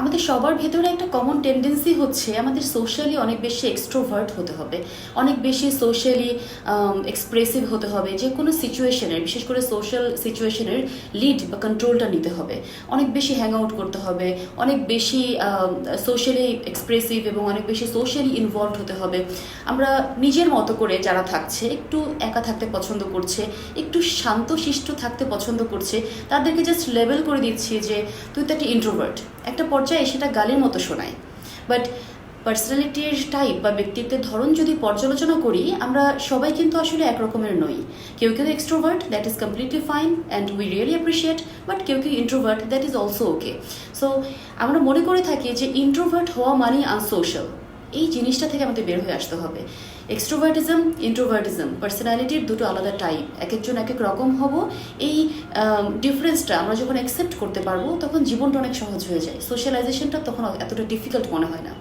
আমাদের সবার ভেতরে একটা কমন টেন্ডেন্সি হচ্ছে আমাদের সোশ্যালি অনেক বেশি এক্সট্রোভার্ট হতে হবে, অনেক বেশি সোশ্যালি এক্সপ্রেসিভ হতে হবে, যে কোনো সিচুয়েশনের, বিশেষ করে সোশ্যাল সিচুয়েশনের লিড বা কন্ট্রোলটা নিতে হবে, অনেক বেশি হ্যাং আউট করতে হবে, অনেক বেশি সোশ্যালি এক্সপ্রেসিভ এবং অনেক বেশি সোশ্যালি ইনভলভ হতে হবে। আমরা নিজের মতো করে যারা থাকছে, একটু একা থাকতে পছন্দ করছে, একটু শান্তশিষ্ট থাকতে পছন্দ করছে, তাদেরকে জাস্ট লেবেল করে দিচ্ছি যে তুই তো একটা ইন্ট্রোভার্ট। একটা পর্যায়ে সেটা গালির মতো শোনায়, বাট পার্সোনালিটির টাইপ বা ব্যক্তিত্বের ধরন যদি পর্যালোচনা করি, আমরা সবাই কিন্তু আসলে একরকমের নই। কেউ কেউ extrovert, that is completely fine and we really appreciate, but কেউ কেউ introvert, that is also okay. So আমরা মনে করে থাকি যে ইন্ট্রোভার্ট হওয়া মানেই আনসোশ্যাল। এই জিনিসটা থেকে আমাদের বের হয়ে আসতে হবে। এক্সট্রোভার্টিজম, ইন্ট্রোভার্টিজম পার্সোনালিটির দুটো আলাদা টাইপ, এক একজন এক এক রকম হব। এই ডিফারেন্সটা আমরা যখন অ্যাকসেপ্ট করতে পারবো, তখন জীবনটা অনেক সহজ হয়ে যায়, সোশ্যালাইজেশনটা তখন এতটা ডিফিকাল্ট মনে হয় না।